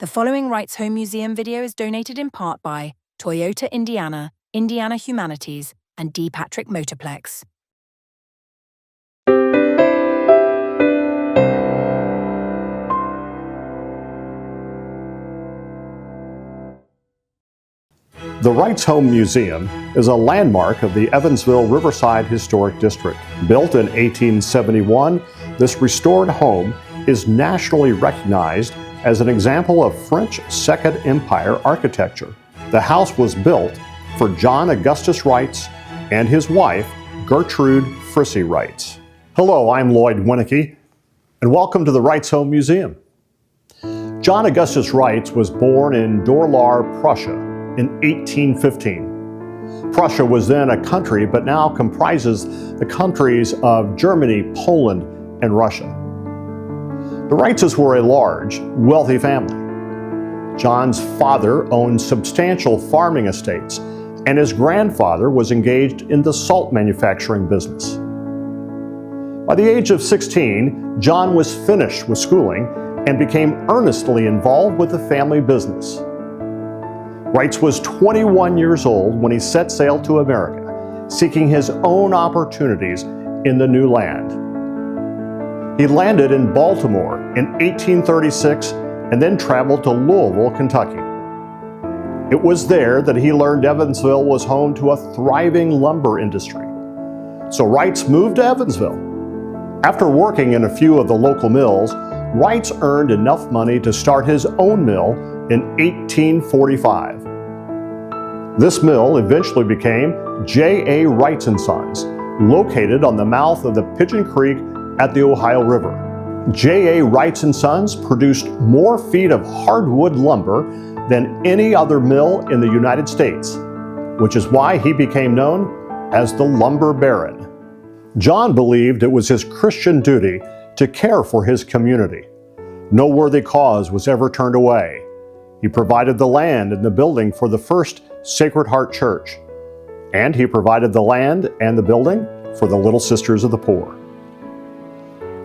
The following Reitz Home Museum video is donated in part by Toyota Indiana, Indiana Humanities, and D. Patrick Motorplex. The Reitz Home Museum is a landmark of the Evansville Riverside Historic District. Built in 1871, this restored home is nationally recognized as an example of French Second Empire architecture. The house was built for John Augustus Reitz and his wife, Gertrude Frissy Reitz. Hello, I'm Lloyd Winnicky, and welcome to the Reitz Home Museum. John Augustus Reitz was born in Dorlar, Prussia in 1815. Prussia was then a country, but now comprises the countries of Germany, Poland, and Russia. The Reitzes were a large, wealthy family. John's father owned substantial farming estates, and his grandfather was engaged in the salt manufacturing business. By the age of 16, John was finished with schooling and became earnestly involved with the family business. Reitz was 21 years old when he set sail to America, seeking his own opportunities in the new land. He landed in Baltimore in 1836 and then traveled to Louisville, Kentucky. It was there that he learned Evansville was home to a thriving lumber industry. So Reitz moved to Evansville. After working in a few of the local mills, Reitz earned enough money to start his own mill in 1845. This mill eventually became J.A. Reitz & Sons, located on the mouth of the Pigeon Creek at the Ohio River. J.A. Reitz & Sons produced more feet of hardwood lumber than any other mill in the United States, which is why he became known as the Lumber Baron. John believed it was his Christian duty to care for his community. No worthy cause was ever turned away. He provided the land and the building for the first Sacred Heart Church, and he provided the land and the building for the Little Sisters of the Poor.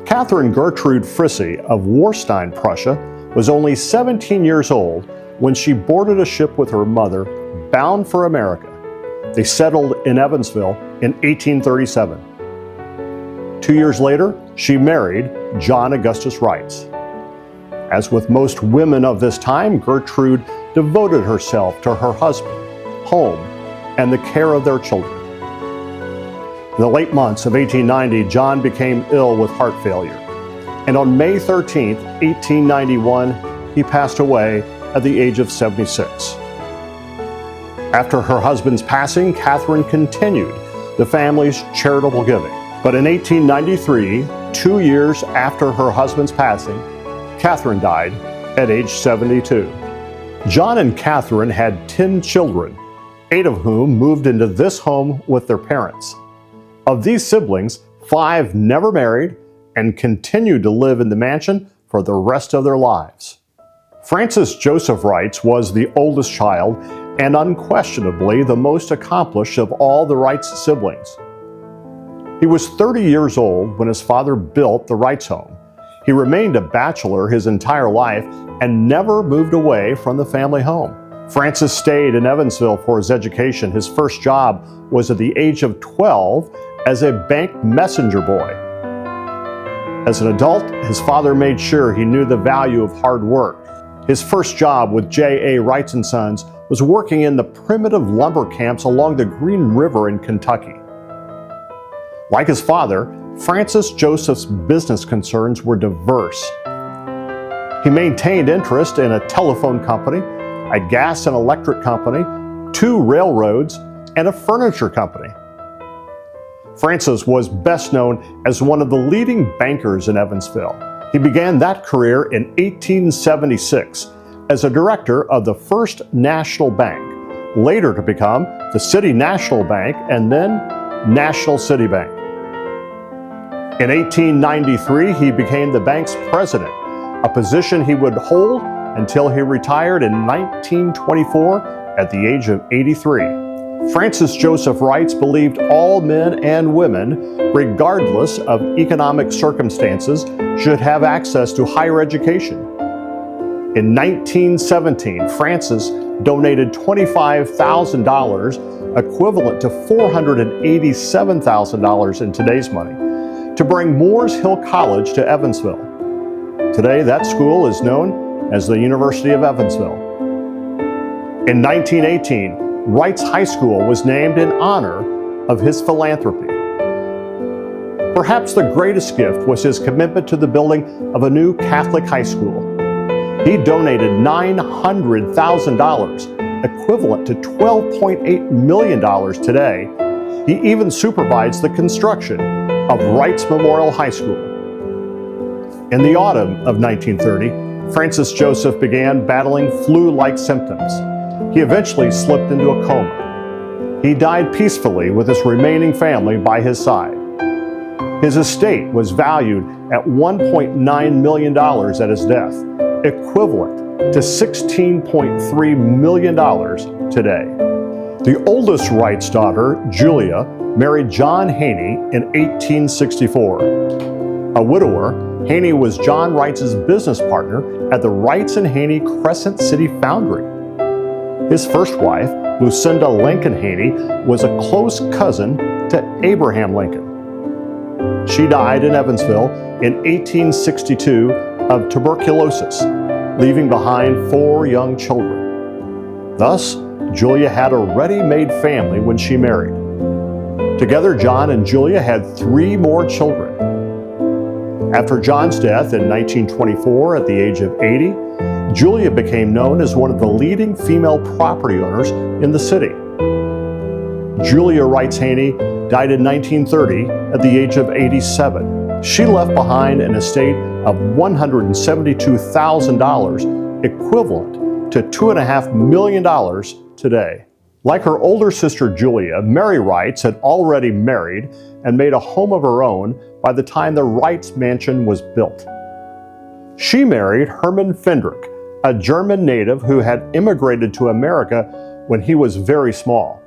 Catherine Gertrude Frissy of Warstein, Prussia, was only 17 years old when she boarded a ship with her mother bound for America. They settled in Evansville in 1837. 2 years later, she married John Augustus Reitz. As with most women of this time, Gertrude devoted herself to her husband, home, and the care of their children. In the late months of 1890, John became ill with heart failure, and on May 13, 1891, he passed away at the age of 76. After her husband's passing, Catherine continued the family's charitable giving. But in 1893, 2 years after her husband's passing, Catherine died at age 72. John and Catherine had 10 children, 8 of whom moved into this home with their parents. Of these siblings, 5 never married and continued to live in the mansion for the rest of their lives. Francis Joseph Reitz was the oldest child and unquestionably the most accomplished of all the Reitz siblings. He was 30 years old when his father built the Reitz home. He remained a bachelor his entire life and never moved away from the family home. Francis stayed in Evansville for his education. His first job was at the age of 12 as a bank messenger boy. As an adult, his father made sure he knew the value of hard work. His first job with J.A. Reitz & Sons was working in the primitive lumber camps along the Green River in Kentucky. Like his father, Francis Joseph's business concerns were diverse. He maintained interest in a telephone company, a gas and electric company, 2 railroads, and a furniture company. Francis was best known as one of the leading bankers in Evansville. He began that career in 1876 as a director of the First National Bank, later to become the City National Bank and then National City Bank. In 1893, he became the bank's president, a position he would hold until he retired in 1924 at the age of 83. Francis Joseph Reitz believed all men and women, regardless of economic circumstances, should have access to higher education. In 1917, Francis donated $25,000, equivalent to $487,000 in today's money, to bring Moores Hill College to Evansville. Today, that school is known as the University of Evansville. In 1918, Reitz High School was named in honor of his philanthropy. Perhaps the greatest gift was his commitment to the building of a new Catholic high school. He donated $900,000, equivalent to $12.8 million today. He even supervised the construction of Reitz Memorial High School. In the autumn of 1930, Francis Joseph began battling flu-like symptoms. He eventually slipped into a coma. He died peacefully with his remaining family by his side. His estate was valued at $1.9 million at his death, equivalent to $16.3 million today. The oldest Reitz daughter, Julia, married John Haney in 1864. A widower, Haney was John Reitz's business partner at the Reitz and Haney Crescent City Foundry. His first wife, Lucinda Lincoln Haney, was a close cousin to Abraham Lincoln. She died in Evansville in 1862 of tuberculosis, leaving behind 4 young children. Thus, Julia had a ready-made family when she married. Together, John and Julia had 3 more children. After John's death in 1924 at the age of 80, Julia became known as one of the leading female property owners in the city. Julia Reitz Haney died in 1930 at the age of 87. She left behind an estate of $172,000, equivalent to $2.5 million today. Like her older sister Julia, Mary Reitz had already married and made a home of her own by the time the Reitz mansion was built. She married Hermann Fendrich, a German native who had immigrated to America when he was very small.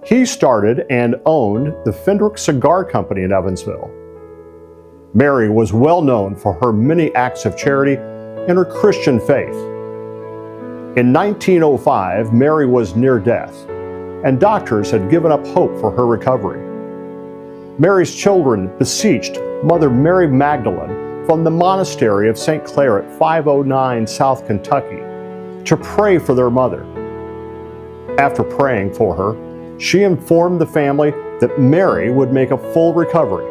He started and owned the Fendrich Cigar Company in Evansville. Mary was well known for her many acts of charity and her Christian faith. In 1905, Mary was near death, and doctors had given up hope for her recovery. Mary's children beseeched Mother Mary Magdalene from the monastery of St. Clare at 509 South Kentucky to pray for their mother. After praying for her, she informed the family that Mary would make a full recovery.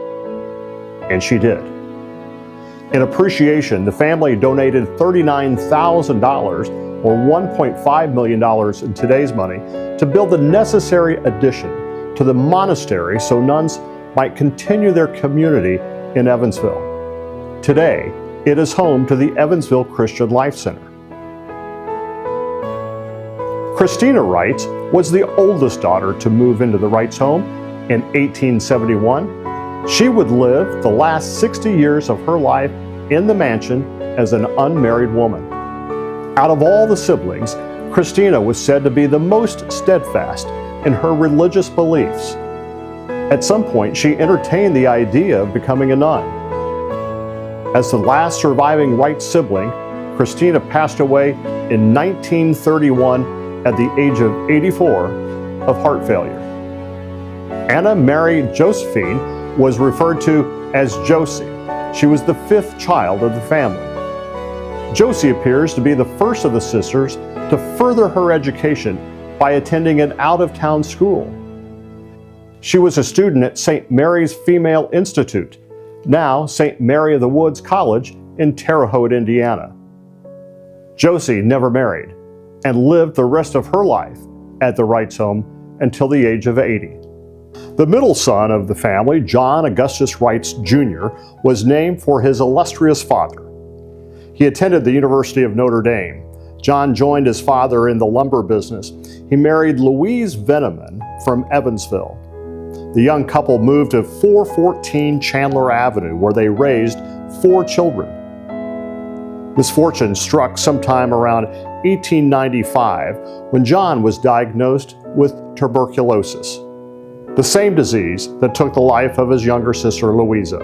And she did. In appreciation, the family donated $39,000, or $1.5 million in today's money, to build the necessary addition to the monastery so nuns might continue their community in Evansville. Today, it is home to the Evansville Christian Life Center. Christina Reitz was the oldest daughter to move into the Reitz home in 1871. She would live the last 60 years of her life in the mansion as an unmarried woman. Out of all the siblings, Christina was said to be the most steadfast in her religious beliefs. At some point, she entertained the idea of becoming a nun. As the last surviving Reitz sibling, Christina passed away in 1931 at the age of 84 of heart failure. Anna Mary Josephine was referred to as Josie. She was the 5th child of the family. Josie appears to be the first of the sisters to further her education by attending an out-of-town school. She was a student at St. Mary's Female Institute, now St. Mary of the Woods College in Terre Haute, Indiana. Josie never married and lived the rest of her life at the Reitz home until the age of 80. The middle son of the family, John Augustus Reitz Jr., was named for his illustrious father. He attended the University of Notre Dame. John joined his father in the lumber business. He married Louise Veneman from Evansville. The young couple moved to 414 Chandler Avenue, where they raised 4 children. Misfortune struck sometime around 1895 when John was diagnosed with tuberculosis, the same disease that took the life of his younger sister Louisa.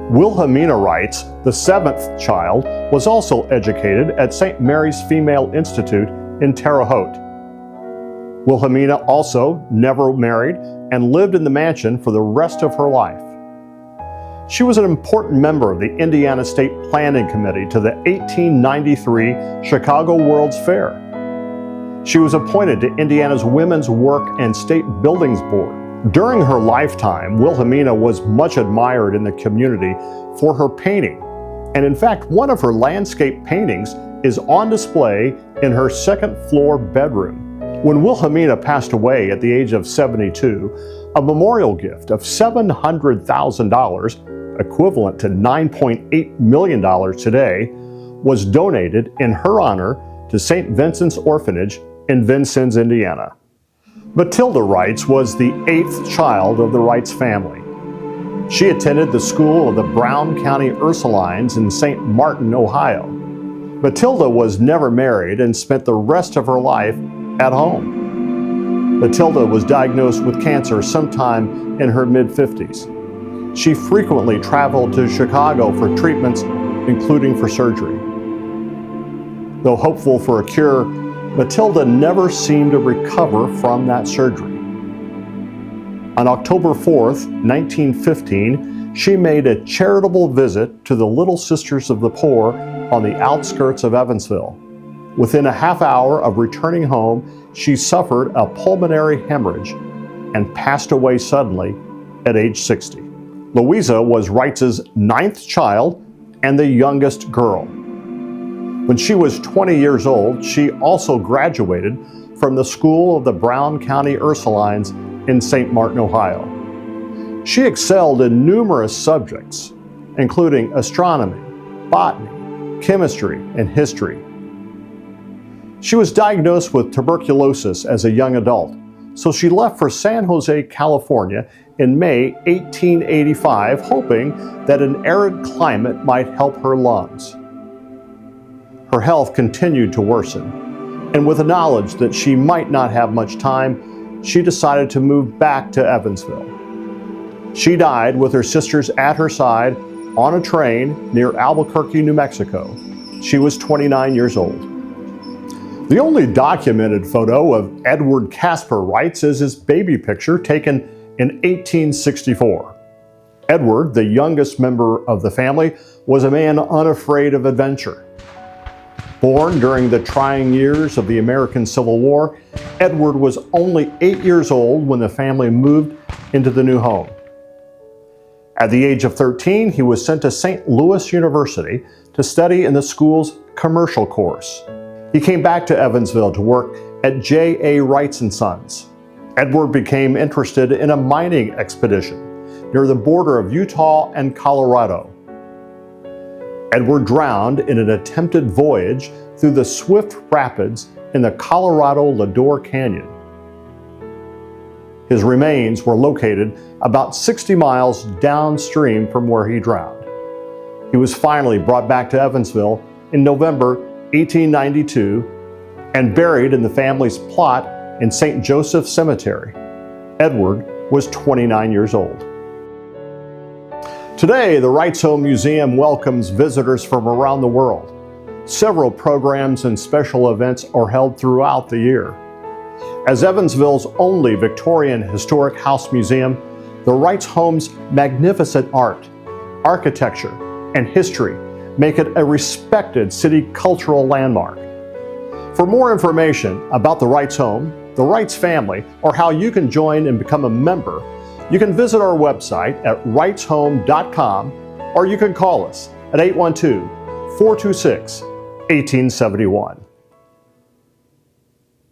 Wilhelmina Reitz, the seventh child, was also educated at St. Mary's Female Institute in Terre Haute. Wilhelmina also never married and lived in the mansion for the rest of her life. She was an important member of the Indiana State Planning Committee to the 1893 Chicago World's Fair. She was appointed to Indiana's Women's Work and State Buildings Board. During her lifetime, Wilhelmina was much admired in the community for her painting, and in fact, one of her landscape paintings is on display in her second-floor bedroom. When Wilhelmina passed away at the age of 72, a memorial gift of $700,000, equivalent to $9.8 million today, was donated in her honor to St. Vincent's Orphanage in Vincennes, Indiana. Matilda Reitz was the eighth child of the Reitz family. She attended the school of the Brown County Ursulines in St. Martin, Ohio. Matilda was never married and spent the rest of her life at home. Matilda was diagnosed with cancer sometime in her mid-50s. She frequently traveled to Chicago for treatments, including for surgery. Though hopeful for a cure, Matilda never seemed to recover from that surgery. On October 4th, 1915, she made a charitable visit to the Little Sisters of the Poor on the outskirts of Evansville. Within a half hour of returning home, she suffered a pulmonary hemorrhage and passed away suddenly at age 60. Louisa was Reitz's ninth child and the youngest girl. When she was 20 years old, she also graduated from the School of the Brown County Ursulines in St. Martin, Ohio. She excelled in numerous subjects, including astronomy, botany, chemistry, and history. She was diagnosed with tuberculosis as a young adult, so she left for San Jose, California in May 1885, hoping that an arid climate might help her lungs. Her health continued to worsen, and with the knowledge that she might not have much time, she decided to move back to Evansville. She died with her sisters at her side on a train near Albuquerque, New Mexico. She was 29 years old. The only documented photo of Edward Casper Reitz is his baby picture taken in 1864. Edward, the youngest member of the family, was a man unafraid of adventure. Born during the trying years of the American Civil War, Edward was only 8 years old when the family moved into the new home. At the age of 13, he was sent to St. Louis University to study in the school's commercial course. He came back to Evansville to work at J.A. Reitz & Sons. Edward became interested in a mining expedition near the border of Utah and Colorado. Edward drowned in an attempted voyage through the swift rapids in the Colorado Lador Canyon. His remains were located about 60 miles downstream from where he drowned. He was finally brought back to Evansville in November 1892 and buried in the family's plot in St. Joseph Cemetery. Edward was 29 years old. Today, the Reitz Home Museum welcomes visitors from around the world. Several programs and special events are held throughout the year. As Evansville's only Victorian historic house museum, the Reitz Home's magnificent art, architecture, and history make it a respected city cultural landmark. For more information about the Reitz Home, the Reitz family, or how you can join and become a member, you can visit our website at reitzhome.com, or you can call us at 812-426-1871.